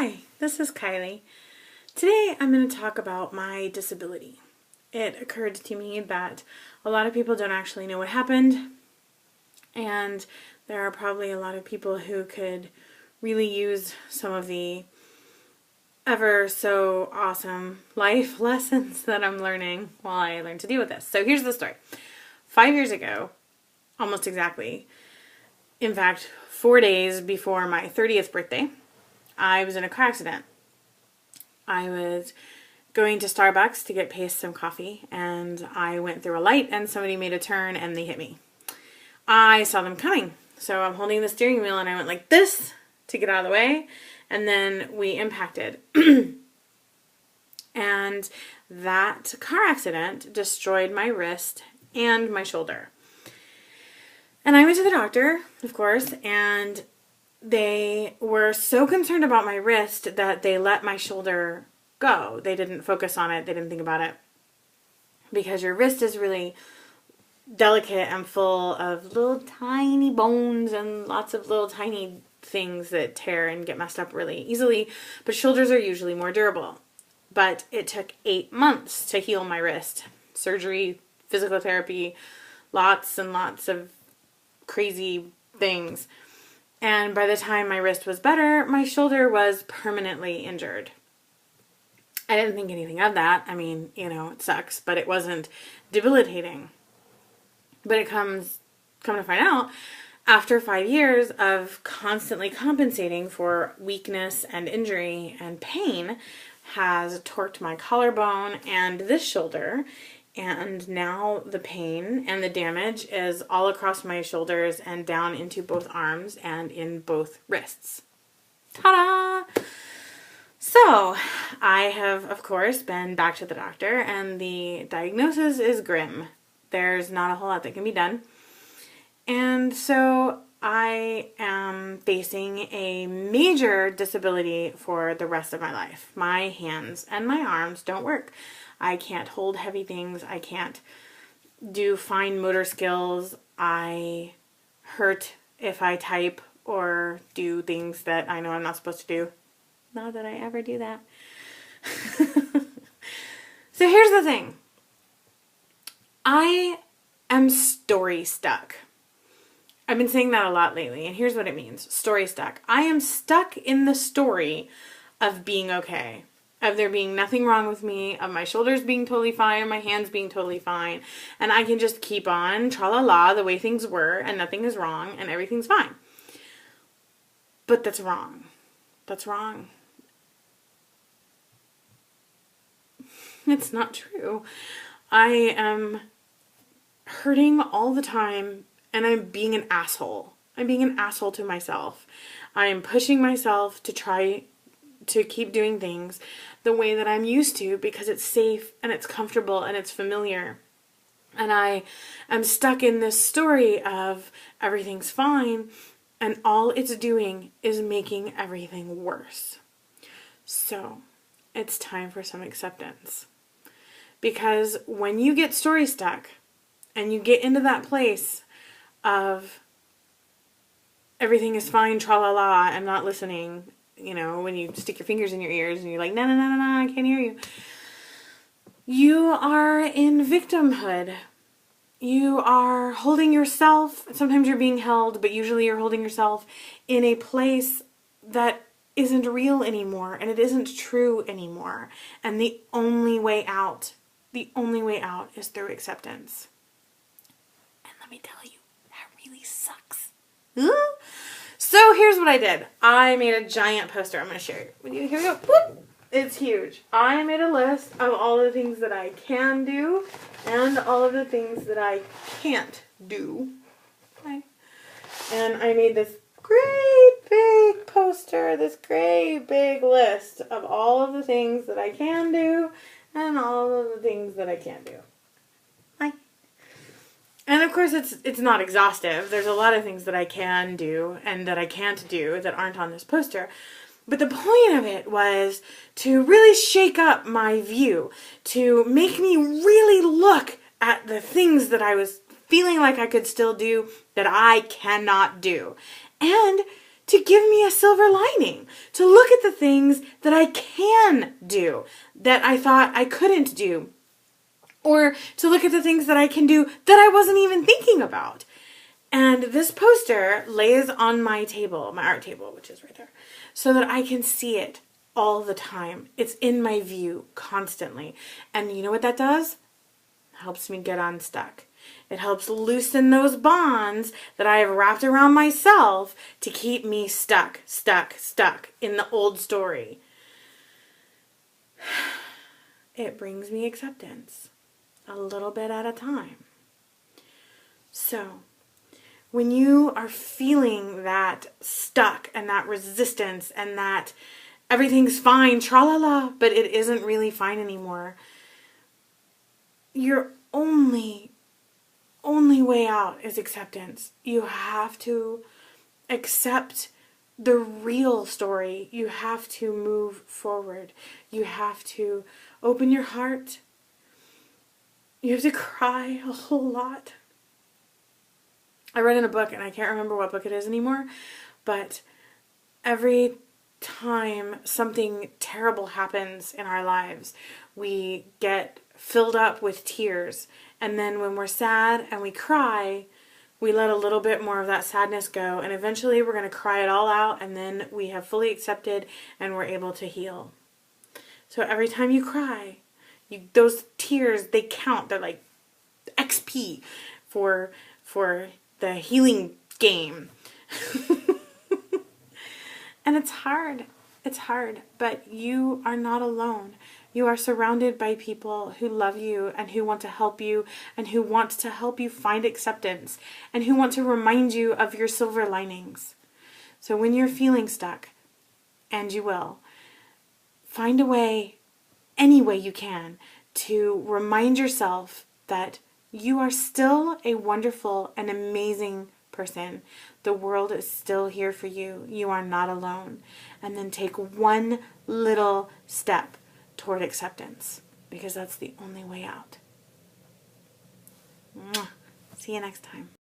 Hi, this is Kylie. Today I'm going to talk about my disability. It occurred to me that a lot of people don't actually know what happened, and there are probably a lot of people who could really use some of the ever so awesome life lessons that I'm learning while I learn to deal with this. So here's the story. 5 years ago, almost exactly, in fact, 4 days before my 30th birthday, I was in a car accident. I was going to Starbucks to get Pace some coffee, and I went through a light and somebody made a turn and they hit me. I saw them coming, so I'm holding the steering wheel and I went like this to get out of the way, and then we impacted. And that car accident destroyed my wrist and my shoulder. And I went to the doctor, of course, and they were so concerned about my wrist that they let my shoulder go. They didn't focus on it. They didn't think about it. Because your wrist is really delicate and full of little tiny bones and lots of little tiny things that tear and get messed up really easily. But shoulders are usually more durable. But it took 8 months to heal my wrist. Surgery, physical therapy, lots and lots of crazy things. And by the time my wrist was better, my shoulder was permanently injured. I didn't think anything of that. I mean, it sucks, but it wasn't debilitating. But it come to find out, after 5 years of constantly compensating for weakness and injury and pain, has torqued my collarbone and this shoulder. And now the pain and the damage is all across my shoulders and down into both arms and in both wrists. Ta-da! So, I have, of course, been back to the doctor, and the diagnosis is grim. There's not a whole lot that can be done. And so, I am facing a major disability for the rest of my life. My hands and my arms don't work. I can't hold heavy things. I can't do fine motor skills. I hurt if I type or do things that I know I'm not supposed to do. Not that I ever do that. So here's the thing. I am story stuck. I've been saying that a lot lately, and here's what it means. Story stuck. I am stuck in the story of being okay. Of there being nothing wrong with me, of my shoulders being totally fine, my hands being totally fine, and I can just keep on tra-la-la the way things were, and nothing is wrong, and everything's fine. But that's wrong. That's wrong. It's not true. I am hurting all the time, and I'm being an asshole. I'm being an asshole to myself. I am pushing myself to try to keep doing things the way that I'm used to because it's safe and it's comfortable and it's familiar. And I am stuck in this story of everything's fine, and all it's doing is making everything worse. So, it's time for some acceptance. Because when you get story stuck and you get into that place of everything is fine, tra-la-la, and not listening, when you stick your fingers in your ears and you're like, no, I can't hear you. You are in victimhood. You are holding yourself, sometimes you're being held, but usually you're holding yourself in a place that isn't real anymore, and it isn't true anymore. And the only way out is through acceptance. And let me tell you, that really sucks. So here's what I did. I made a giant poster. I'm going to share it with you. Here we go. Whoop. It's huge. I made a list of all the things that I can do and all of the things that I can't do. Okay. And I made this great big poster, this great big list of all of the things that I can do and all of the things that I can't do. And of course, it's not exhaustive. There's a lot of things that I can do and that I can't do that aren't on this poster. But the point of it was to really shake up my view, to make me really look at the things that I was feeling like I could still do that I cannot do, and to give me a silver lining, to look at the things that I can do that I thought I couldn't do, or to look at the things that I can do that I wasn't even thinking about. And this poster lays on my table, my art table, which is right there, so that I can see it all the time. It's in my view constantly. And you know what that does? It helps me get unstuck. It helps loosen those bonds that I have wrapped around myself to keep me stuck in the old story. It brings me acceptance a little bit at a time. So, when you are feeling that stuck and that resistance and that everything's fine, tra-la-la, but it isn't really fine anymore, your only way out is acceptance. You have to accept the real story. You have to move forward. You have to open your heart. You have to cry a whole lot. I read in a book, and I can't remember what book it is anymore, but every time something terrible happens in our lives, we get filled up with tears. And then when we're sad and we cry, we let a little bit more of that sadness go. And eventually we're going to cry it all out, and then we have fully accepted and we're able to heal. So every time you cry, those tears, they count. They're like XP for the healing game. And it's hard. It's hard, but you are not alone. You are surrounded by people who love you and who want to help you and who want to help you find acceptance and who want to remind you of your silver linings. So when you're feeling stuck, and you will, find a way, any way you can, to remind yourself that you are still a wonderful and amazing person. The world is still here for you. You are not alone. And then take one little step toward acceptance, because that's the only way out. See you next time.